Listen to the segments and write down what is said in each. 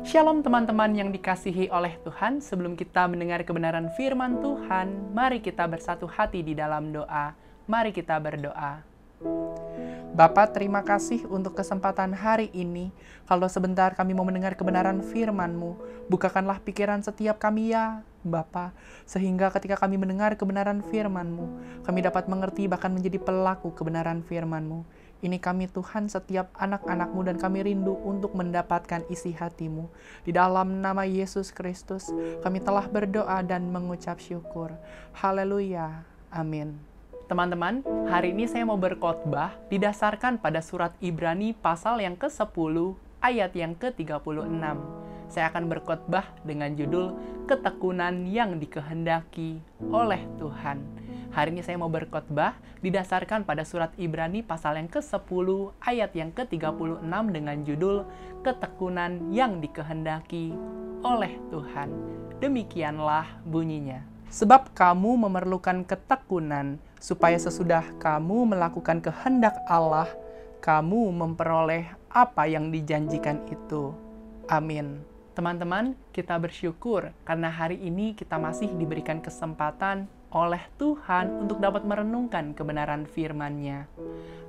Shalom teman-teman yang dikasihi oleh Tuhan, sebelum kita mendengar kebenaran firman Tuhan, mari kita bersatu hati di dalam doa. Mari kita berdoa. Bapa, terima kasih untuk kesempatan hari ini. Kalau sebentar kami mau mendengar kebenaran firman-Mu, bukakanlah pikiran setiap kami ya, Bapa, sehingga ketika kami mendengar kebenaran firman-Mu, kami dapat mengerti bahkan menjadi pelaku kebenaran firman-Mu. Ini kami Tuhan, setiap anak-anak-Mu, dan kami rindu untuk mendapatkan isi hati-Mu. Di dalam nama Yesus Kristus, kami telah berdoa dan mengucap syukur. Haleluya. Amin. Teman-teman, hari ini saya mau berkhotbah didasarkan pada surat Ibrani pasal yang ke-10 ayat yang ke-36. Saya akan berkhotbah dengan judul Ketekunan yang dikehendaki oleh Tuhan. Hari ini saya mau berkhotbah didasarkan pada surat Ibrani pasal yang ke-10 ayat yang ke-36 dengan judul Ketekunan yang dikehendaki oleh Tuhan. Demikianlah bunyinya. Sebab kamu memerlukan ketekunan, supaya sesudah kamu melakukan kehendak Allah, kamu memperoleh apa yang dijanjikan itu. Amin. Teman-teman, kita bersyukur karena hari ini kita masih diberikan kesempatan oleh Tuhan untuk dapat merenungkan kebenaran firman-Nya.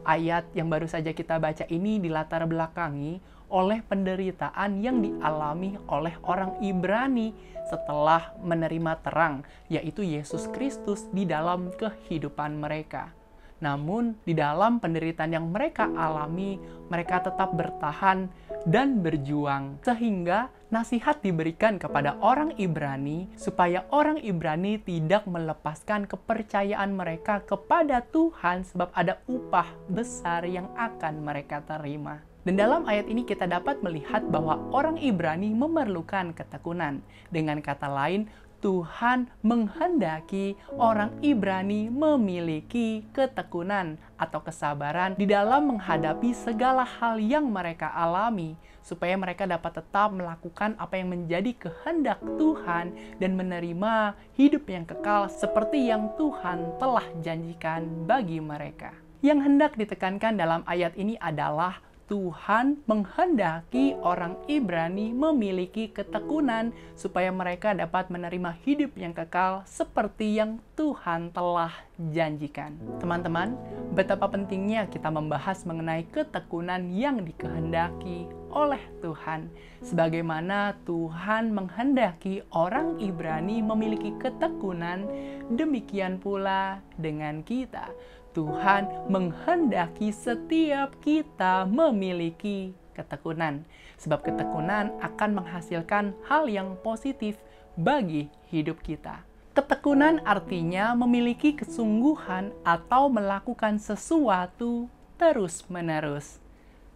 Ayat yang baru saja kita baca ini dilatar belakangi oleh penderitaan yang dialami oleh orang Ibrani setelah menerima terang, yaitu Yesus Kristus di dalam kehidupan mereka. Namun, di dalam penderitaan yang mereka alami, mereka tetap bertahan dan berjuang. Sehingga nasihat diberikan kepada orang Ibrani supaya orang Ibrani tidak melepaskan kepercayaan mereka kepada Tuhan sebab ada upah besar yang akan mereka terima. Dan dalam ayat ini kita dapat melihat bahwa orang Ibrani memerlukan ketekunan. Dengan kata lain, Tuhan menghendaki orang Ibrani memiliki ketekunan atau kesabaran di dalam menghadapi segala hal yang mereka alami, supaya mereka dapat tetap melakukan apa yang menjadi kehendak Tuhan dan menerima hidup yang kekal seperti yang Tuhan telah janjikan bagi mereka. Yang hendak ditekankan dalam ayat ini adalah Tuhan menghendaki orang Ibrani memiliki ketekunan supaya mereka dapat menerima hidup yang kekal seperti yang Tuhan telah janjikan. Teman-teman, betapa pentingnya kita membahas mengenai ketekunan yang dikehendaki oleh Tuhan. Sebagaimana Tuhan menghendaki orang Ibrani memiliki ketekunan, demikian pula dengan kita. Tuhan menghendaki setiap kita memiliki ketekunan. Sebab ketekunan akan menghasilkan hal yang positif bagi hidup kita. Ketekunan artinya memiliki kesungguhan atau melakukan sesuatu terus-menerus.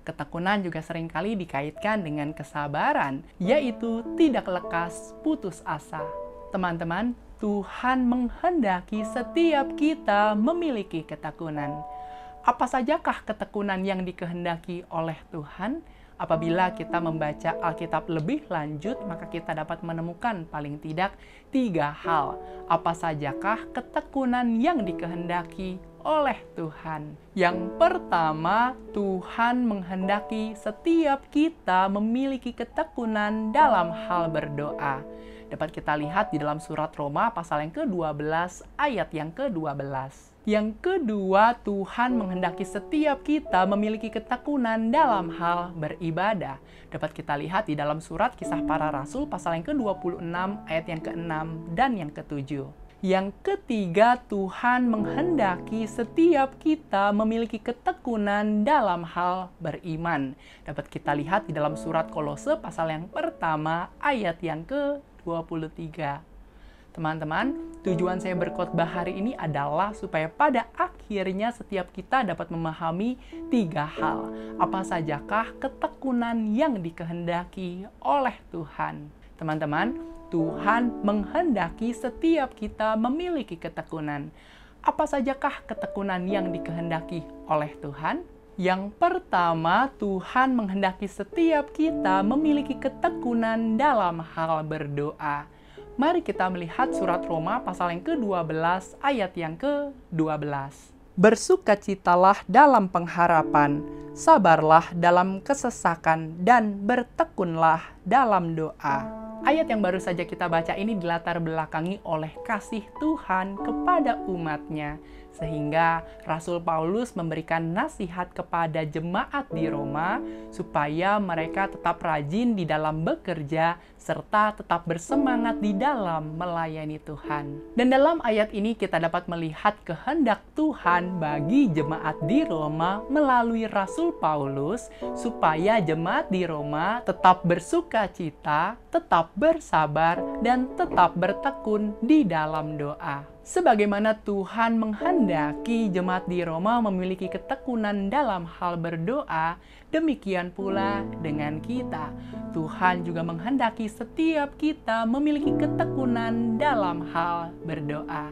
Ketekunan juga seringkali dikaitkan dengan kesabaran, yaitu tidak lekas putus asa. Teman-teman, Tuhan menghendaki setiap kita memiliki ketekunan. Apa sajakah ketekunan yang dikehendaki oleh Tuhan? Apabila kita membaca Alkitab lebih lanjut, maka kita dapat menemukan paling tidak 3 hal. Apa sajakah ketekunan yang dikehendaki oleh Tuhan? Yang pertama, Tuhan menghendaki setiap kita memiliki ketekunan dalam hal berdoa. Dapat kita lihat di dalam surat Roma pasal yang ke-12 ayat yang ke-12. Yang kedua, Tuhan menghendaki setiap kita memiliki ketekunan dalam hal beribadah. Dapat kita lihat di dalam surat Kisah Para Rasul pasal yang ke-26 ayat yang ke-6 dan yang ke-7. Yang ketiga, Tuhan menghendaki setiap kita memiliki ketekunan dalam hal beriman. Dapat kita lihat di dalam surat Kolose pasal yang pertama ayat yang ke-23. Teman-teman, tujuan saya berkhotbah hari ini adalah supaya pada akhirnya setiap kita dapat memahami 3 hal. Apa sajakah ketekunan yang dikehendaki oleh Tuhan? Teman-teman, Tuhan menghendaki setiap kita memiliki ketekunan. Apa sajakah ketekunan yang dikehendaki oleh Tuhan? Yang pertama, Tuhan menghendaki setiap kita memiliki ketekunan dalam hal berdoa. Mari kita melihat surat Roma pasal yang ke-12 ayat yang ke-12. Bersukacitalah dalam pengharapan, sabarlah dalam kesesakan, dan bertekunlah dalam doa. Ayat yang baru saja kita baca ini dilatar belakangi oleh kasih Tuhan kepada umatnya, sehingga Rasul Paulus memberikan nasihat kepada jemaat di Roma supaya mereka tetap rajin di dalam bekerja serta tetap bersemangat di dalam melayani Tuhan. Dan dalam ayat ini kita dapat melihat kehendak Tuhan bagi jemaat di Roma melalui Rasul Paulus supaya jemaat di Roma tetap bersukacita, tetap bersabar, dan tetap bertekun di dalam doa. Sebagaimana Tuhan menghendaki jemaat di Roma memiliki ketekunan dalam hal berdoa, demikian pula dengan kita. Tuhan juga menghendaki setiap kita memiliki ketekunan dalam hal berdoa.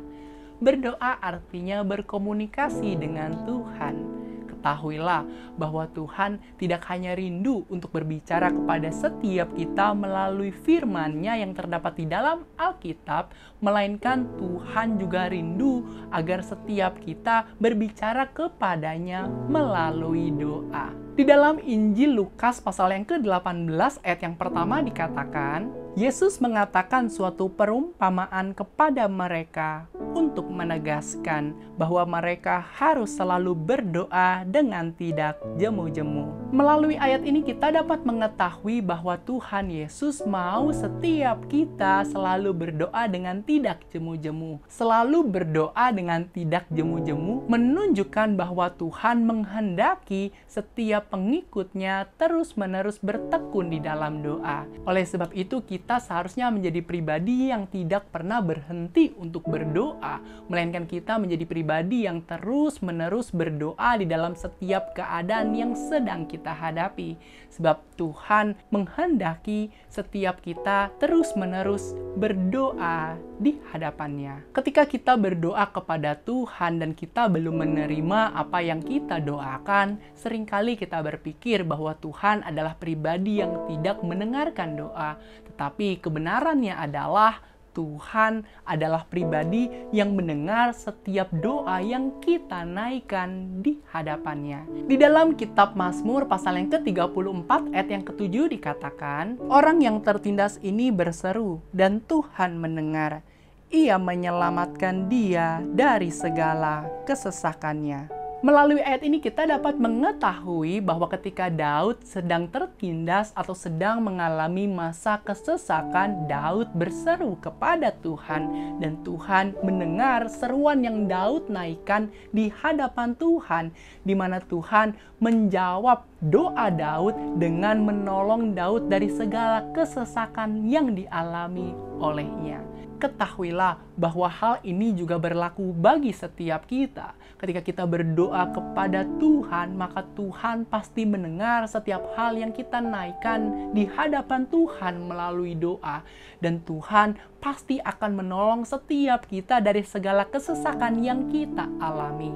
Berdoa artinya berkomunikasi dengan Tuhan. Ketahuilah bahwa Tuhan tidak hanya rindu untuk berbicara kepada setiap kita melalui firman-Nya yang terdapat di dalam Alkitab, melainkan Tuhan juga rindu agar setiap kita berbicara kepadanya melalui doa. Di dalam Injil Lukas pasal yang ke-18 ayat yang pertama dikatakan, Yesus mengatakan suatu perumpamaan kepada mereka untuk menegaskan bahwa mereka harus selalu berdoa dengan tidak jemu-jemu. Melalui ayat ini kita dapat mengetahui bahwa Tuhan Yesus mau setiap kita selalu berdoa dengan tidak jemu-jemu. Selalu berdoa dengan tidak jemu-jemu menunjukkan bahwa Tuhan menghendaki setiap pengikutnya terus-menerus bertekun di dalam doa. Oleh sebab itu kita seharusnya menjadi pribadi yang tidak pernah berhenti untuk berdoa, melainkan kita menjadi pribadi yang terus-menerus berdoa di dalam setiap keadaan yang sedang kita hadapi. Sebab Tuhan menghendaki setiap kita terus-menerus berdoa di hadapannya. Ketika kita berdoa kepada Tuhan dan kita belum menerima apa yang kita doakan, seringkali kita berpikir bahwa Tuhan adalah pribadi yang tidak mendengarkan doa. Tetapi kebenarannya adalah Tuhan adalah pribadi yang mendengar setiap doa yang kita naikkan di hadapannya. Di dalam kitab Mazmur pasal yang ke-34 ayat yang ke-7 dikatakan, orang yang tertindas ini berseru dan Tuhan mendengar. Ia menyelamatkan dia dari segala kesesakannya. Melalui ayat ini kita dapat mengetahui bahwa ketika Daud sedang tertindas atau sedang mengalami masa kesesakan, Daud berseru kepada Tuhan dan Tuhan mendengar seruan yang Daud naikkan di hadapan Tuhan, di mana Tuhan menjawab doa Daud dengan menolong Daud dari segala kesesakan yang dialami olehnya. Ketahuilah bahwa hal ini juga berlaku bagi setiap kita. Ketika kita berdoa kepada Tuhan, maka Tuhan pasti mendengar setiap hal yang kita naikkan di hadapan Tuhan melalui doa. Dan Tuhan pasti akan menolong setiap kita dari segala kesesakan yang kita alami.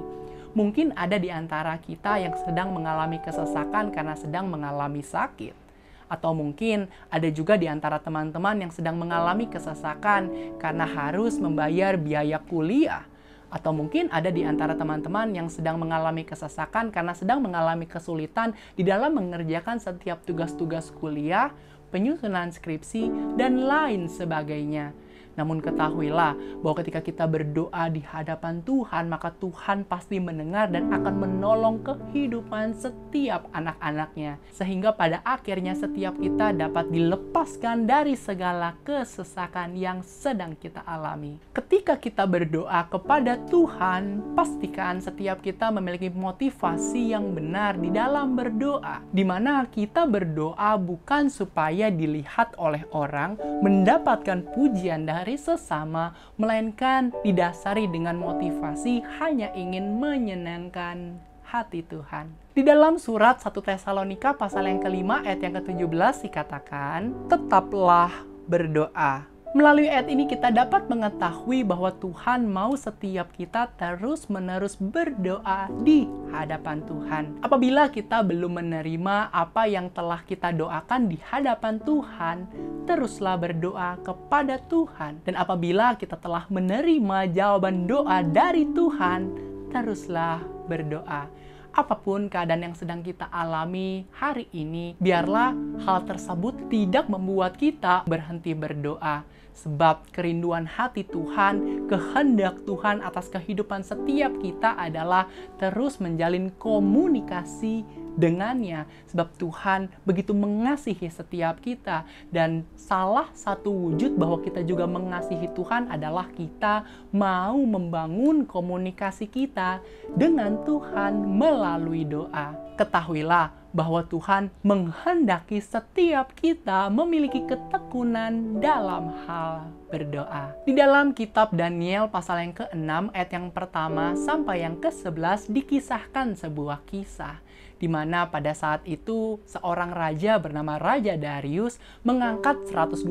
Mungkin ada di antara kita yang sedang mengalami kesesakan karena sedang mengalami sakit. Atau mungkin ada juga di antara teman-teman yang sedang mengalami kesesakan karena harus membayar biaya kuliah. Atau mungkin ada di antara teman-teman yang sedang mengalami kesesakan karena sedang mengalami kesulitan di dalam mengerjakan setiap tugas-tugas kuliah, penyusunan skripsi, dan lain sebagainya. Namun ketahuilah bahwa ketika kita berdoa di hadapan Tuhan, maka Tuhan pasti mendengar dan akan menolong kehidupan setiap anak-anaknya. Sehingga pada akhirnya setiap kita dapat dilepaskan dari segala kesesakan yang sedang kita alami. Ketika kita berdoa kepada Tuhan, pastikan setiap kita memiliki motivasi yang benar di dalam berdoa. Di mana kita berdoa bukan supaya dilihat oleh orang, mendapatkan pujian dari sesama, melainkan didasari dengan motivasi hanya ingin menyenangkan hati Tuhan. Di dalam surat 1 Tesalonika pasal yang ke-5 ayat yang ke-17 dikatakan, tetaplah berdoa. Melalui ayat ini kita dapat mengetahui bahwa Tuhan mau setiap kita terus-menerus berdoa di hadapan Tuhan. Apabila kita belum menerima apa yang telah kita doakan di hadapan Tuhan, teruslah berdoa kepada Tuhan. Dan apabila kita telah menerima jawaban doa dari Tuhan, teruslah berdoa. Apapun keadaan yang sedang kita alami hari ini, biarlah hal tersebut tidak membuat kita berhenti berdoa. Sebab kerinduan hati Tuhan, kehendak Tuhan atas kehidupan setiap kita adalah terus menjalin komunikasi dengannya. Sebab Tuhan begitu mengasihi setiap kita. Dan salah satu wujud bahwa kita juga mengasihi Tuhan adalah kita mau membangun komunikasi kita dengan Tuhan melalui doa. Ketahuilah bahwa Tuhan menghendaki setiap kita memiliki ketekunan dalam hal berdoa. Di dalam kitab Daniel pasal yang ke-6 ayat yang pertama sampai yang ke-11 dikisahkan sebuah kisah di mana pada saat itu seorang raja bernama Raja Darius mengangkat 120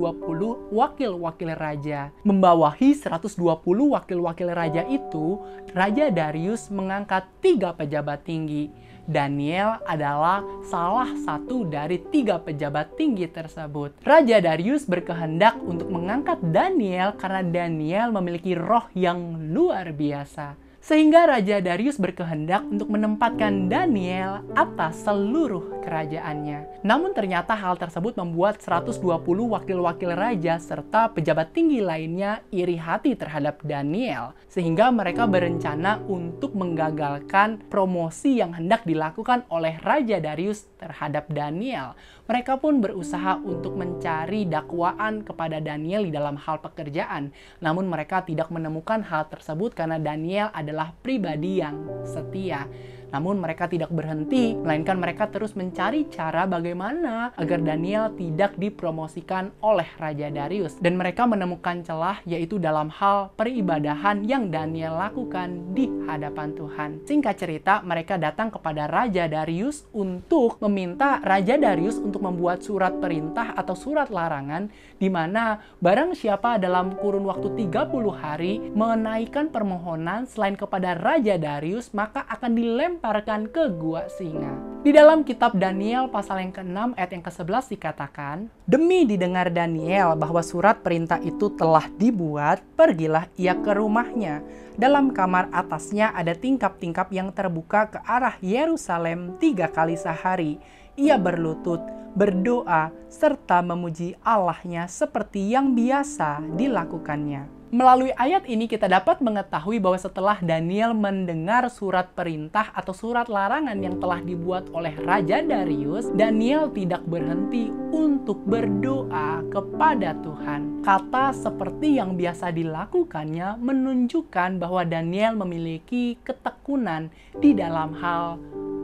wakil-wakil raja. Membawahi 120 wakil-wakil raja itu, Raja Darius mengangkat 3 pejabat tinggi. Daniel adalah salah satu dari 3 pejabat tinggi tersebut. Raja Darius berkehendak untuk mengangkat Daniel karena Daniel memiliki roh yang luar biasa. Sehingga Raja Darius berkehendak untuk menempatkan Daniel atas seluruh kerajaannya. Namun ternyata hal tersebut membuat 120 wakil-wakil raja serta pejabat tinggi lainnya iri hati terhadap Daniel. Sehingga mereka berencana untuk menggagalkan promosi yang hendak dilakukan oleh Raja Darius terhadap Daniel. Mereka pun berusaha untuk mencari dakwaan kepada Daniel di dalam hal pekerjaan. Namun mereka tidak menemukan hal tersebut karena Daniel adalah pribadi yang setia. Namun mereka tidak berhenti, melainkan mereka terus mencari cara bagaimana agar Daniel tidak dipromosikan oleh Raja Darius. Dan mereka menemukan celah yaitu dalam hal peribadahan yang Daniel lakukan di hadapan Tuhan. Singkat cerita, mereka datang kepada Raja Darius untuk meminta Raja Darius untuk membuat surat perintah atau surat larangan di mana barang siapa dalam kurun waktu 30 hari menaikkan permohonan selain kepada Raja Darius, maka akan dilemparkan ke gua singa. Di dalam kitab Daniel pasal yang ke-6 ayat yang ke-11 dikatakan, "Demi didengar Daniel bahwa surat perintah itu telah dibuat, pergilah ia ke rumahnya. Dalam kamar atasnya ada tingkap-tingkap yang terbuka ke arah Yerusalem 3 kali sehari. Ia berlutut, berdoa, serta memuji Allahnya seperti yang biasa dilakukannya." Melalui ayat ini kita dapat mengetahui bahwa setelah Daniel mendengar surat perintah atau surat larangan yang telah dibuat oleh Raja Darius, Daniel tidak berhenti untuk berdoa kepada Tuhan. Kata seperti yang biasa dilakukannya menunjukkan bahwa Daniel memiliki ketekunan di dalam hal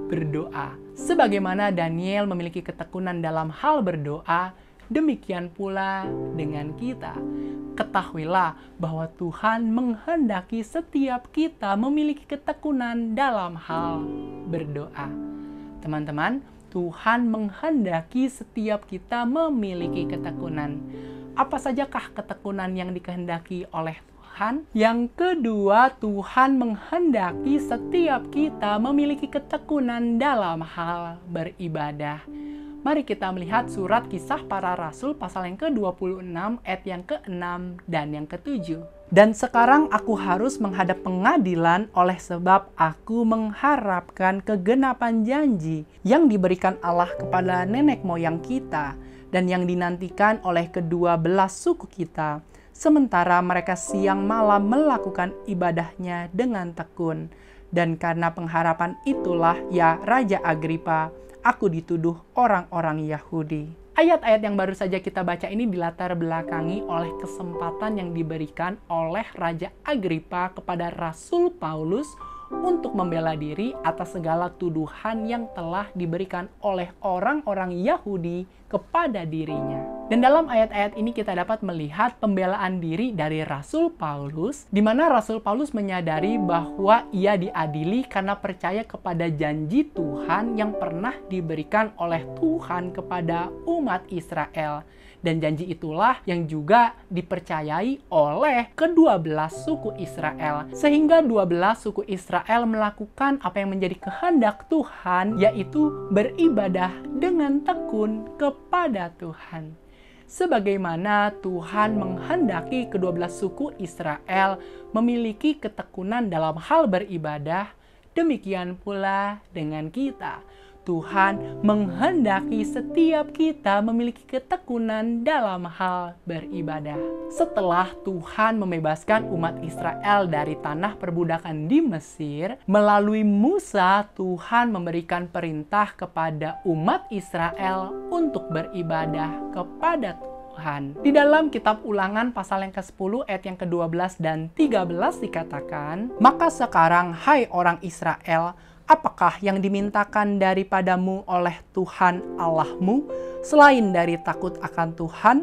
berdoa. Sebagaimana Daniel memiliki ketekunan dalam hal berdoa, demikian pula dengan kita. Ketahuilah bahwa Tuhan menghendaki setiap kita memiliki ketekunan dalam hal berdoa. Teman-teman, Tuhan menghendaki setiap kita memiliki ketekunan. Apa sajakah ketekunan yang dikehendaki oleh Tuhan? Yang kedua, Tuhan menghendaki setiap kita memiliki ketekunan dalam hal beribadah. Mari kita melihat surat Kisah Para Rasul pasal yang ke-26 ayat yang ke-6 dan yang ke-7. "Dan sekarang aku harus menghadap pengadilan oleh sebab aku mengharapkan kegenapan janji yang diberikan Allah kepada nenek moyang kita dan yang dinantikan oleh kedua belah suku kita. Sementara mereka siang malam melakukan ibadahnya dengan tekun. Dan karena pengharapan itulah, ya Raja Agripa, aku dituduh orang-orang Yahudi." Ayat-ayat yang baru saja kita baca ini dilatar belakangi oleh kesempatan yang diberikan oleh Raja Agripa kepada Rasul Paulus untuk membela diri atas segala tuduhan yang telah diberikan oleh orang-orang Yahudi kepada dirinya. Dan dalam ayat-ayat ini kita dapat melihat pembelaan diri dari Rasul Paulus, di mana Rasul Paulus menyadari bahwa ia diadili karena percaya kepada janji Tuhan yang pernah diberikan oleh Tuhan kepada umat Israel. Dan janji itulah yang juga dipercayai oleh kedua belah suku Israel. Sehingga 12 suku Israel melakukan apa yang menjadi kehendak Tuhan, yaitu beribadah dengan tekun kepada Tuhan. sebagaimana Tuhan menghendaki kedua belas suku Israel memiliki ketekunan dalam hal beribadah, demikian pula dengan kita. Tuhan menghendaki setiap kita memiliki ketekunan dalam hal beribadah. Setelah Tuhan membebaskan umat Israel dari tanah perbudakan di Mesir, melalui Musa, Tuhan memberikan perintah kepada umat Israel untuk beribadah kepada Tuhan. Di dalam kitab Ulangan pasal yang ke-10 ayat yang ke-12 dan 13 dikatakan, "Maka sekarang, hai orang Israel, apakah yang dimintakan daripadamu oleh Tuhan Allahmu, selain dari takut akan Tuhan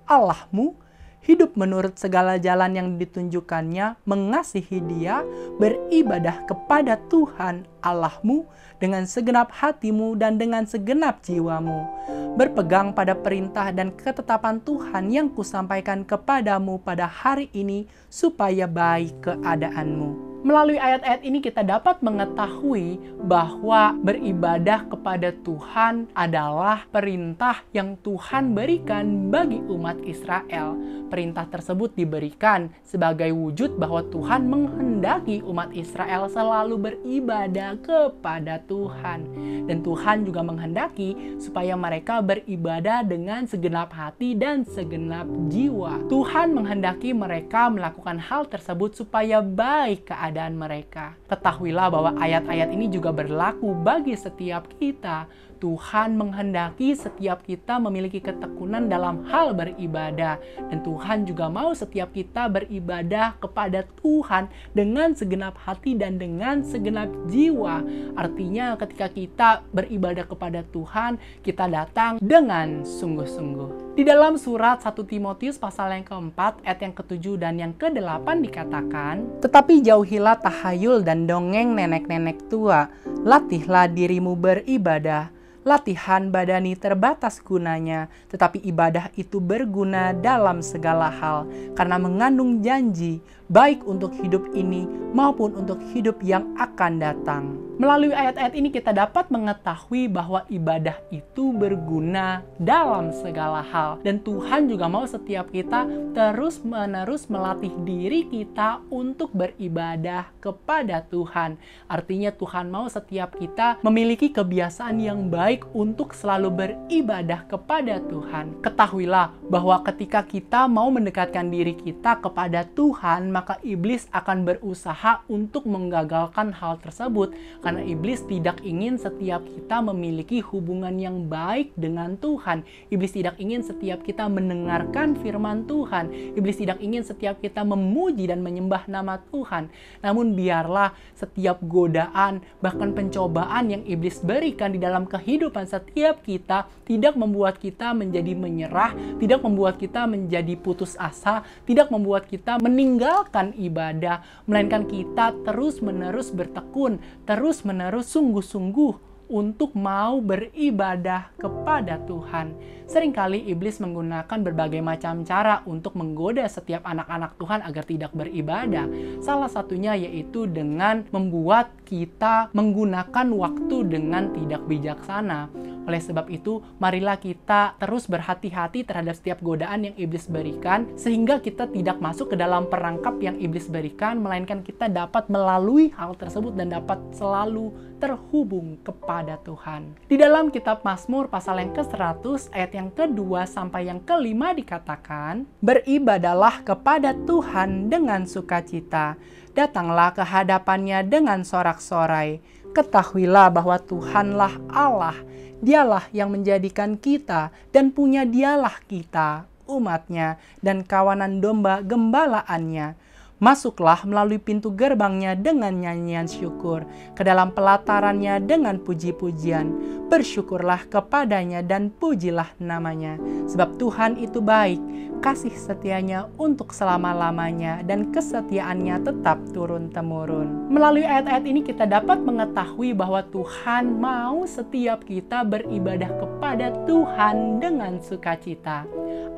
Allahmu, hidup menurut segala jalan yang ditunjukkannya, mengasihi Dia, beribadah kepada Tuhan Allahmu dengan segenap hatimu dan dengan segenap jiwamu, berpegang pada perintah dan ketetapan Tuhan yang kusampaikan kepadamu pada hari ini, supaya baik keadaanmu." Melalui ayat-ayat ini kita dapat mengetahui bahwa beribadah kepada Tuhan adalah perintah yang Tuhan berikan bagi umat Israel. Perintah tersebut diberikan sebagai wujud bahwa Tuhan menghendaki umat Israel selalu beribadah kepada Tuhan. Dan Tuhan juga menghendaki supaya mereka beribadah dengan segenap hati dan segenap jiwa. Tuhan menghendaki mereka melakukan hal tersebut supaya baik keadaan mereka. Ketahuilah bahwa ayat-ayat ini juga berlaku bagi setiap kita. Tuhan menghendaki setiap kita memiliki ketekunan dalam hal beribadah. Dan Tuhan juga mau setiap kita beribadah kepada Tuhan dengan segenap hati dan dengan segenap jiwa. Artinya ketika kita beribadah kepada Tuhan, kita datang dengan sungguh-sungguh. Di dalam surat 1 Timotius pasal yang ke-4 ayat yang ke-7 dan yang ke-8 dikatakan, "Tetapi jauhilah tahayul dan dongeng nenek-nenek tua, latihlah dirimu beribadah. Latihan badani terbatas gunanya, tetapi ibadah itu berguna dalam segala hal, karena mengandung janji, baik untuk hidup ini maupun untuk hidup yang akan datang." Melalui ayat-ayat ini kita dapat mengetahui bahwa ibadah itu berguna dalam segala hal. Dan Tuhan juga mau setiap kita terus-menerus melatih diri kita untuk beribadah kepada Tuhan. Artinya Tuhan mau setiap kita memiliki kebiasaan yang baik untuk selalu beribadah kepada Tuhan. Ketahuilah bahwa ketika kita mau mendekatkan diri kita kepada Tuhan, maka iblis akan berusaha untuk menggagalkan hal tersebut. Karena iblis tidak ingin setiap kita memiliki hubungan yang baik dengan Tuhan. Iblis tidak ingin setiap kita mendengarkan firman Tuhan. Iblis tidak ingin setiap kita memuji dan menyembah nama Tuhan. Namun biarlah setiap godaan, bahkan pencobaan yang iblis berikan di dalam kehidupan setiap kita tidak membuat kita menjadi menyerah, tidak membuat kita menjadi putus asa, tidak membuat kita meninggalkan ibadah, melainkan kita terus-menerus bertekun, terus-menerus sungguh-sungguh untuk mau beribadah kepada Tuhan. Seringkali iblis menggunakan berbagai macam cara untuk menggoda setiap anak-anak Tuhan agar tidak beribadah. Salah satunya yaitu dengan membuat kita menggunakan waktu dengan tidak bijaksana. Oleh sebab itu, marilah kita terus berhati-hati terhadap setiap godaan yang iblis berikan, sehingga kita tidak masuk ke dalam perangkap yang iblis berikan, melainkan kita dapat melalui hal tersebut dan dapat selalu terhubung kepada Tuhan. Di dalam kitab Mazmur pasal yang ke-100 ayat yang ke-2 sampai yang ke-5 dikatakan, "Beribadahlah kepada Tuhan dengan sukacita, datanglah ke hadapannya dengan sorak-sorai. Ketahuilah bahwa Tuhanlah Allah, Dialah yang menjadikan kita dan punya Dialah kita, umatnya, dan kawanan domba gembalaannya. Masuklah melalui pintu gerbangnya dengan nyanyian syukur, ke dalam pelatarannya dengan puji-pujian. Bersyukurlah kepadanya dan pujilah namanya. Sebab Tuhan itu baik, kasih setianya untuk selama-lamanya, dan kesetiaannya tetap turun-temurun." Melalui ayat-ayat ini kita dapat mengetahui bahwa Tuhan mau setiap kita beribadah kepada Tuhan dengan sukacita.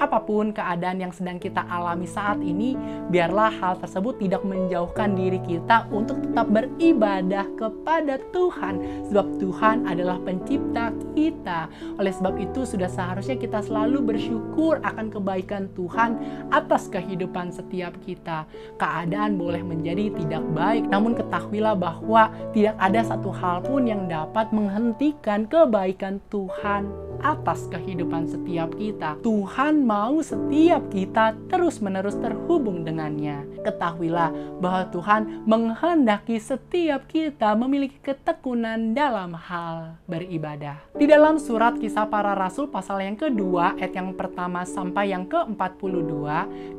Apapun keadaan yang sedang kita alami saat ini, biarlah hal tersebut tidak menjauhkan diri kita untuk tetap beribadah kepada Tuhan. Sebab Tuhan adalah pencipta pencipta kita. Oleh sebab itu sudah seharusnya kita selalu bersyukur akan kebaikan Tuhan atas kehidupan setiap kita. Keadaan boleh menjadi tidak baik, namun ketahuilah bahwa tidak ada satu hal pun yang dapat menghentikan kebaikan Tuhan atas kehidupan setiap kita. Tuhan mau setiap kita terus-menerus terhubung dengannya. Ketahuilah bahwa Tuhan menghendaki setiap kita memiliki ketekunan dalam hal beribadah. Di dalam surat Kisah Para Rasul pasal yang kedua, ayat yang pertama sampai yang ke-42,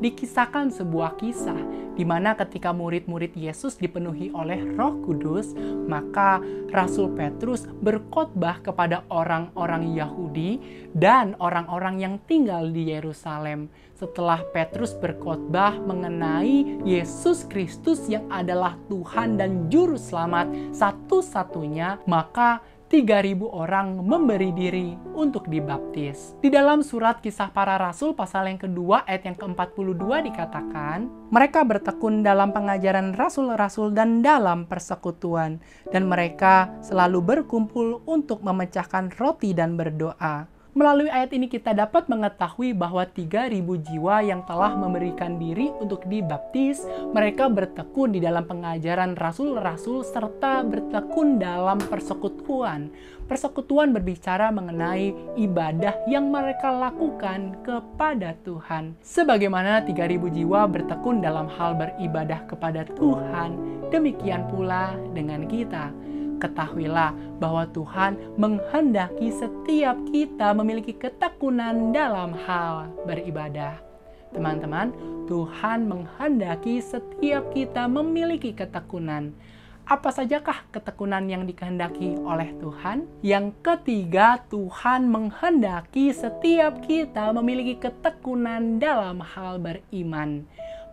dikisahkan sebuah kisah di mana ketika murid-murid Yesus dipenuhi oleh Roh Kudus, maka Rasul Petrus berkhotbah kepada orang-orang Yahudi dan orang-orang yang tinggal di Yerusalem. Setelah Petrus berkhotbah mengenai Yesus Kristus yang adalah Tuhan dan Juru Selamat satu-satunya, maka 3.000 orang memberi diri untuk dibaptis. Di dalam surat Kisah Para Rasul pasal yang kedua ayat yang ke-42 dikatakan, mereka bertekun dalam pengajaran rasul-rasul dan dalam persekutuan, dan mereka selalu berkumpul untuk memecahkan roti dan berdoa. Melalui ayat ini kita dapat mengetahui bahwa 3.000 jiwa yang telah memberikan diri untuk dibaptis, mereka bertekun di dalam pengajaran rasul-rasul serta bertekun dalam persekutuan. Persekutuan berbicara mengenai ibadah yang mereka lakukan kepada Tuhan. Sebagaimana 3.000 jiwa bertekun dalam hal beribadah kepada Tuhan, demikian pula dengan kita. Ketahuilah bahwa Tuhan menghendaki setiap kita memiliki ketekunan dalam hal beribadah. Teman-teman, Tuhan menghendaki setiap kita memiliki ketekunan. Apa sajakah ketekunan yang dikehendaki oleh Tuhan? Yang ketiga, Tuhan menghendaki setiap kita memiliki ketekunan dalam hal beriman.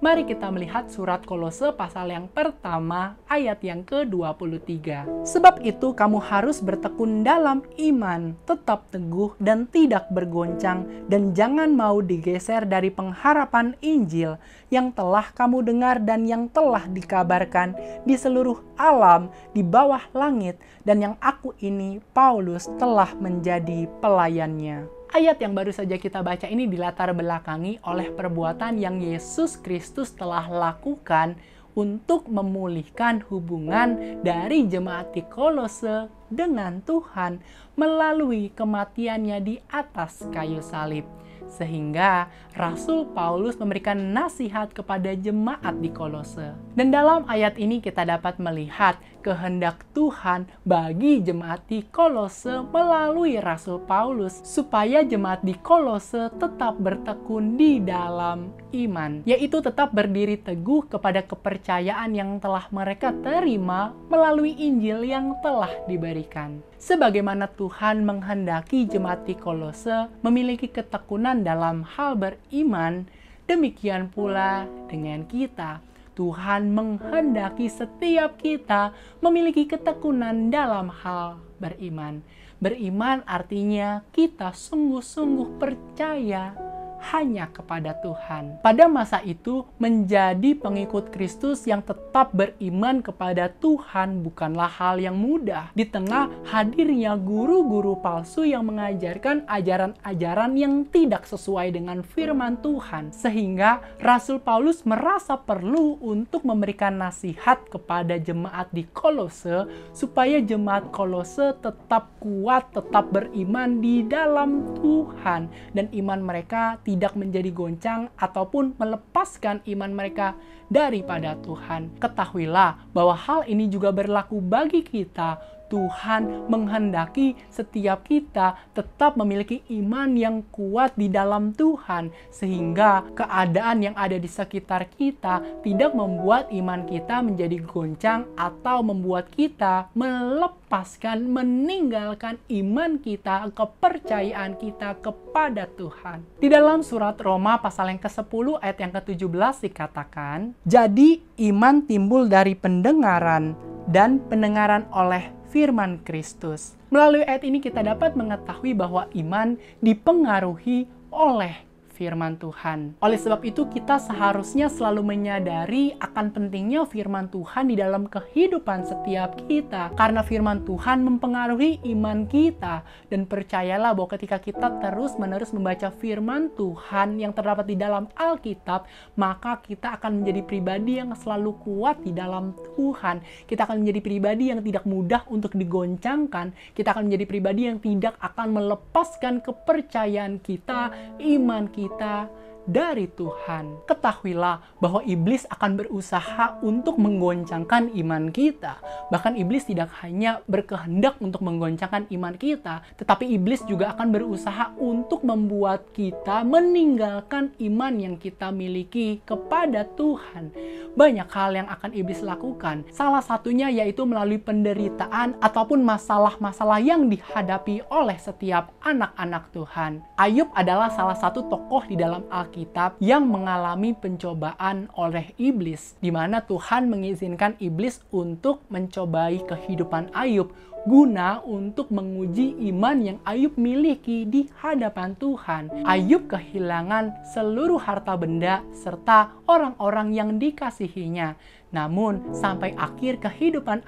Mari kita melihat surat Kolose pasal yang pertama ayat yang ke-23. Sebab itu kamu harus bertekun dalam iman, tetap teguh dan tidak bergoncang, dan jangan mau digeser dari pengharapan Injil yang telah kamu dengar dan yang telah dikabarkan di seluruh alam di bawah langit, dan yang aku ini, Paulus, telah menjadi pelayannya. Ayat yang baru saja kita baca ini dilatar belakangi oleh perbuatan yang Yesus Kristus telah lakukan untuk memulihkan hubungan dari jemaat di Kolose dengan Tuhan melalui kematiannya di atas kayu salib. Sehingga Rasul Paulus memberikan nasihat kepada jemaat di Kolose. Dan dalam ayat ini kita dapat melihat kehendak Tuhan bagi jemaat di Kolose melalui Rasul Paulus, supaya jemaat di Kolose tetap bertekun di dalam iman, yaitu tetap berdiri teguh kepada kepercayaan yang telah mereka terima melalui Injil yang telah diberikan. Sebagaimana Tuhan menghendaki jemaat di Kolose memiliki ketekunan dalam hal beriman, demikian pula dengan kita. Tuhan menghendaki setiap kita memiliki ketekunan dalam hal beriman. Beriman artinya kita sungguh-sungguh percaya hanya kepada Tuhan. Pada masa itu, menjadi pengikut Kristus yang tetap beriman kepada Tuhan bukanlah hal yang mudah. Di tengah hadirnya guru-guru palsu yang mengajarkan ajaran-ajaran yang tidak sesuai dengan firman Tuhan. Sehingga Rasul Paulus merasa perlu untuk memberikan nasihat kepada jemaat di Kolose, supaya jemaat Kolose tetap kuat, tetap beriman di dalam Tuhan, dan iman mereka tidak menjadi goncang ataupun melepaskan iman mereka daripada Tuhan. Ketahuilah bahwa hal ini juga berlaku bagi kita. Tuhan menghendaki setiap kita tetap memiliki iman yang kuat di dalam Tuhan, sehingga keadaan yang ada di sekitar kita tidak membuat iman kita menjadi goncang atau membuat kita melepaskan, meninggalkan iman kita, kepercayaan kita kepada Tuhan. Di dalam surat Roma pasal yang ke-10 ayat yang ke-17 dikatakan, "Jadi iman timbul dari pendengaran, dan pendengaran oleh firman Kristus." Melalui ayat ini kita dapat mengetahui bahwa iman dipengaruhi oleh firman Tuhan. Oleh sebab itu, kita seharusnya selalu menyadari akan pentingnya firman Tuhan di dalam kehidupan setiap kita. Karena firman Tuhan mempengaruhi iman kita. Dan percayalah bahwa ketika kita terus-menerus membaca firman Tuhan yang terdapat di dalam Alkitab, maka kita akan menjadi pribadi yang selalu kuat di dalam Tuhan. Kita akan menjadi pribadi yang tidak mudah untuk digoncangkan. Kita akan menjadi pribadi yang tidak akan melepaskan kepercayaan kita, iman kita dari Tuhan. Ketahuilah bahwa iblis akan berusaha untuk menggoncangkan iman kita. Bahkan iblis tidak hanya berkehendak untuk menggoncangkan iman kita, tetapi iblis juga akan berusaha untuk membuat kita meninggalkan iman yang kita miliki kepada Tuhan. Banyak hal yang akan iblis lakukan. Salah satunya yaitu melalui penderitaan ataupun masalah-masalah yang dihadapi oleh setiap anak-anak Tuhan. Ayub adalah salah satu tokoh di dalam Alkitab yang mengalami pencobaan oleh iblis, di mana Tuhan mengizinkan iblis untuk mencobai kehidupan Ayub guna untuk menguji iman yang Ayub miliki di hadapan Tuhan. Ayub kehilangan seluruh harta benda serta orang-orang yang dikasihinya. Namun, sampai akhir kehidupan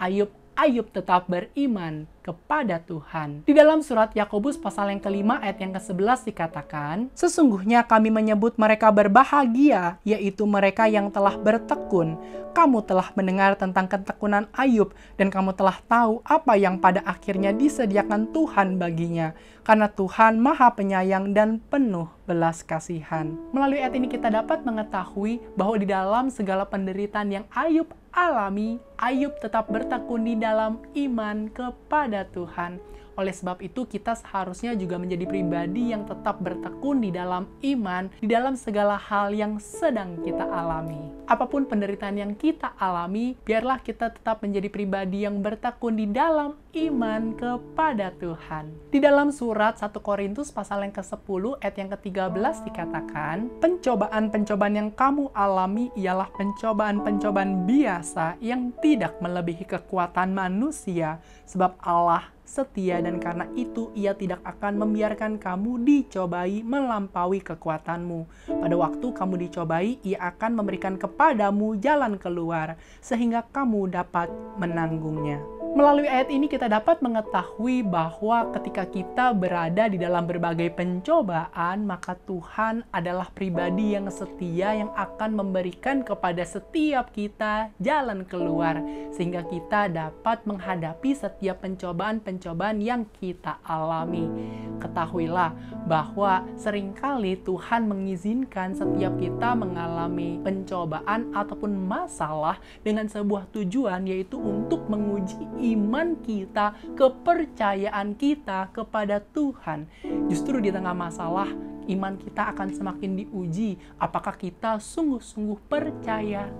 Ayub tetap beriman kepada Tuhan. Di dalam surat Yakobus pasal yang kelima ayat yang ke-11 dikatakan, "Sesungguhnya kami menyebut mereka berbahagia, yaitu mereka yang telah bertekun. Kamu telah mendengar tentang ketekunan Ayub, dan kamu telah tahu apa yang pada akhirnya disediakan Tuhan baginya, karena Tuhan Maha Penyayang dan penuh belas kasihan." Melalui ayat ini kita dapat mengetahui bahwa di dalam segala penderitaan yang Ayub alami, Ayub tetap bertekun di dalam iman kepada Tuhan. Oleh sebab itu, kita seharusnya juga menjadi pribadi yang tetap bertekun di dalam iman, di dalam segala hal yang sedang kita alami. Apapun penderitaan yang kita alami, biarlah kita tetap menjadi pribadi yang bertekun di dalam iman kepada Tuhan. Di dalam surat 1 Korintus pasal yang ke-10 ayat yang ke-13 dikatakan, "Pencobaan-pencobaan yang kamu alami ialah pencobaan-pencobaan biasa yang tidak melebihi kekuatan manusia, sebab Allah setia dan karena itu Ia tidak akan membiarkan kamu dicobai melampaui kekuatanmu. Pada waktu kamu dicobai, Ia akan memberikan kepadamu jalan keluar sehingga kamu dapat menanggungnya." Melalui ayat ini kita dapat mengetahui bahwa ketika kita berada di dalam berbagai pencobaan, maka Tuhan adalah pribadi yang setia yang akan memberikan kepada setiap kita jalan keluar sehingga kita dapat menghadapi setiap pencobaan-pencobaan yang kita alami. Ketahuilah bahwa seringkali Tuhan mengizinkan setiap kita mengalami pencobaan ataupun masalah dengan sebuah tujuan, yaitu untuk menguji iman kita, kepercayaan kita kepada Tuhan. Justru di tengah masalah, iman kita akan semakin diuji. Apakah kita sungguh-sungguh percaya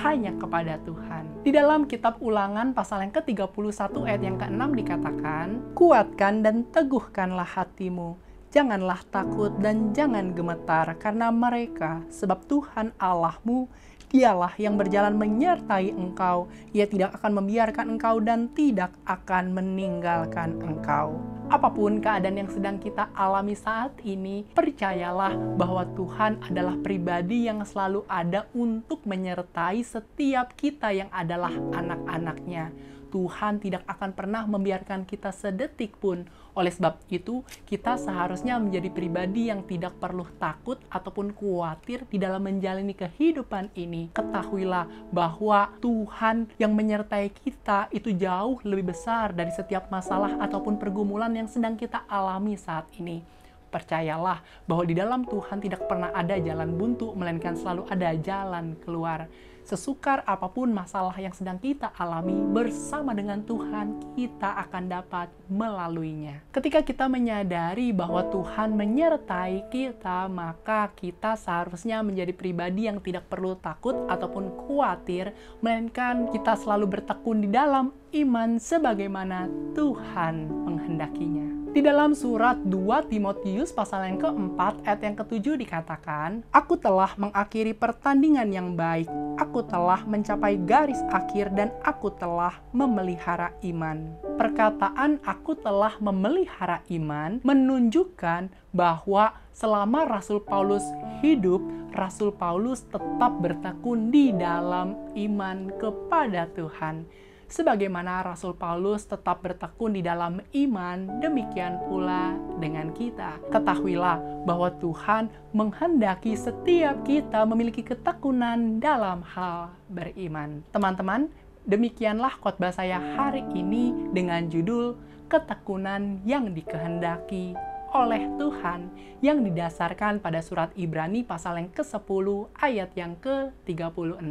hanya kepada Tuhan? Di dalam kitab Ulangan pasal yang ke-31 ayat yang ke-6 dikatakan, "Kuatkan dan teguhkanlah hatimu. Janganlah takut dan jangan gemetar karena mereka, sebab Tuhan Allahmu, Dialah yang berjalan menyertai engkau. Ia tidak akan membiarkan engkau dan tidak akan meninggalkan engkau." Apapun keadaan yang sedang kita alami saat ini, percayalah bahwa Tuhan adalah pribadi yang selalu ada untuk menyertai setiap kita yang adalah anak-anak-Nya. Tuhan tidak akan pernah membiarkan kita sedetik pun. Oleh sebab itu, kita seharusnya menjadi pribadi yang tidak perlu takut ataupun khawatir di dalam menjalani kehidupan ini. Ketahuilah bahwa Tuhan yang menyertai kita itu jauh lebih besar dari setiap masalah ataupun pergumulan yang sedang kita alami saat ini. Percayalah bahwa di dalam Tuhan tidak pernah ada jalan buntu, melainkan selalu ada jalan keluar. Sesukar apapun masalah yang sedang kita alami, bersama dengan Tuhan kita akan dapat melaluinya. Ketika kita menyadari bahwa Tuhan menyertai kita, maka kita seharusnya menjadi pribadi yang tidak perlu takut ataupun khawatir, melainkan kita selalu bertekun di dalam iman sebagaimana Tuhan menghendakinya. Di dalam surat 2 Timotius pasal yang keempat ayat yang ketujuh dikatakan, "Aku telah mengakhiri pertandingan yang baik, aku telah mencapai garis akhir dan aku telah memelihara iman." Perkataan "aku telah memelihara iman" menunjukkan bahwa selama Rasul Paulus hidup, Rasul Paulus tetap bertekun di dalam iman kepada Tuhan. Sebagaimana Rasul Paulus tetap bertekun di dalam iman, demikian pula dengan kita. Ketahuilah bahwa Tuhan menghendaki setiap kita memiliki ketekunan dalam hal beriman. Teman-teman, demikianlah khotbah saya hari ini dengan judul Ketekunan yang dikehendaki oleh Tuhan, yang didasarkan pada surat Ibrani pasal yang ke-10 ayat yang ke-36.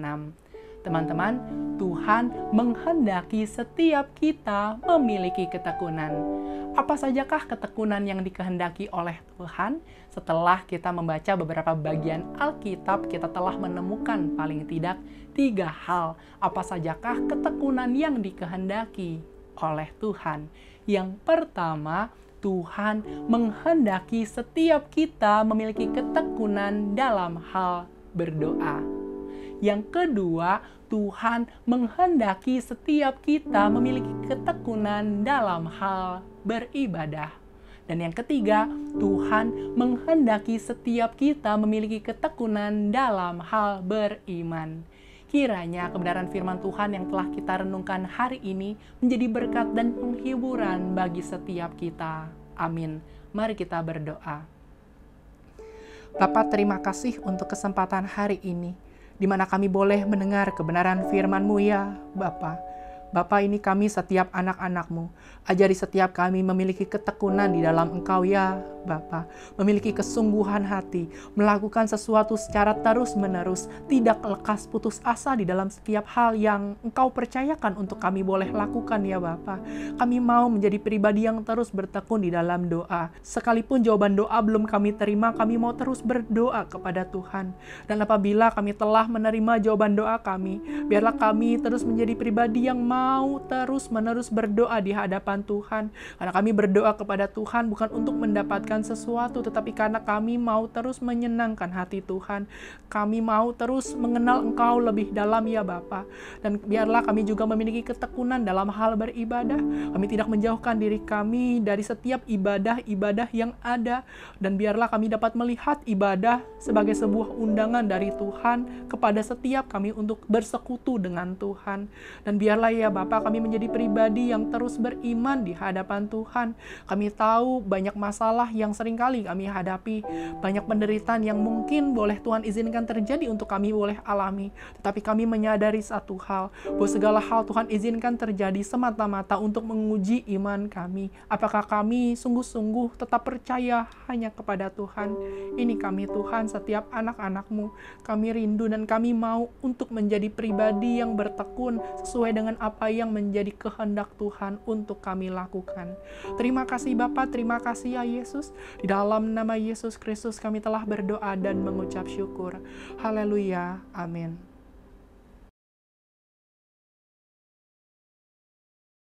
Teman-teman, Tuhan menghendaki setiap kita memiliki ketekunan. Apa sajakah ketekunan yang dikehendaki oleh Tuhan? Setelah kita membaca beberapa bagian Alkitab, kita telah menemukan paling tidak 3 hal. Apa sajakah ketekunan yang dikehendaki oleh Tuhan? Yang pertama, Tuhan menghendaki setiap kita memiliki ketekunan dalam hal berdoa. Yang kedua, Tuhan menghendaki setiap kita memiliki ketekunan dalam hal beribadah. Dan yang ketiga, Tuhan menghendaki setiap kita memiliki ketekunan dalam hal beriman. Kiranya kebenaran firman Tuhan yang telah kita renungkan hari ini menjadi berkat dan penghiburan bagi setiap kita. Amin. Mari kita berdoa. Bapa, terima kasih untuk kesempatan hari ini, di mana kami boleh mendengar kebenaran firman-Mu ya Bapa. Bapa, ini kami setiap anak-anak-Mu. Ajari setiap kami memiliki ketekunan di dalam Engkau ya Bapa. Memiliki kesungguhan hati, melakukan sesuatu secara terus-menerus, tidak lekas putus asa di dalam setiap hal yang Engkau percayakan untuk kami boleh lakukan ya Bapa. Kami mau menjadi pribadi yang terus bertekun di dalam doa. Sekalipun jawaban doa belum kami terima, kami mau terus berdoa kepada Tuhan. Dan apabila kami telah menerima jawaban doa kami, biarlah kami terus menjadi pribadi yang mau terus-menerus berdoa di hadapan Tuhan. Karena kami berdoa kepada Tuhan bukan untuk mendapatkan sesuatu, tetapi karena kami mau terus menyenangkan hati Tuhan. Kami mau terus mengenal Engkau lebih dalam ya Bapa. Dan biarlah kami juga memiliki ketekunan dalam hal beribadah. Kami tidak menjauhkan diri kami dari setiap ibadah-ibadah yang ada. Dan biarlah kami dapat melihat ibadah sebagai sebuah undangan dari Tuhan kepada setiap kami untuk bersekutu dengan Tuhan. Dan biarlah ya Bapa, kami menjadi pribadi yang terus beriman di hadapan Tuhan. Kami tahu banyak masalah yang seringkali kami hadapi, banyak penderitaan yang mungkin boleh Tuhan izinkan terjadi untuk kami boleh alami. Tetapi kami menyadari satu hal, bahwa segala hal Tuhan izinkan terjadi semata-mata untuk menguji iman kami. Apakah kami sungguh-sungguh tetap percaya hanya kepada Tuhan? Ini kami Tuhan, setiap anak-anak-Mu. Kami rindu dan kami mau untuk menjadi pribadi yang bertekun sesuai dengan apa yang menjadi kehendak Tuhan untuk kami lakukan. Terima kasih Bapa, terima kasih ya Yesus. Di dalam nama Yesus Kristus kami telah berdoa dan mengucap syukur. Haleluya. Amin.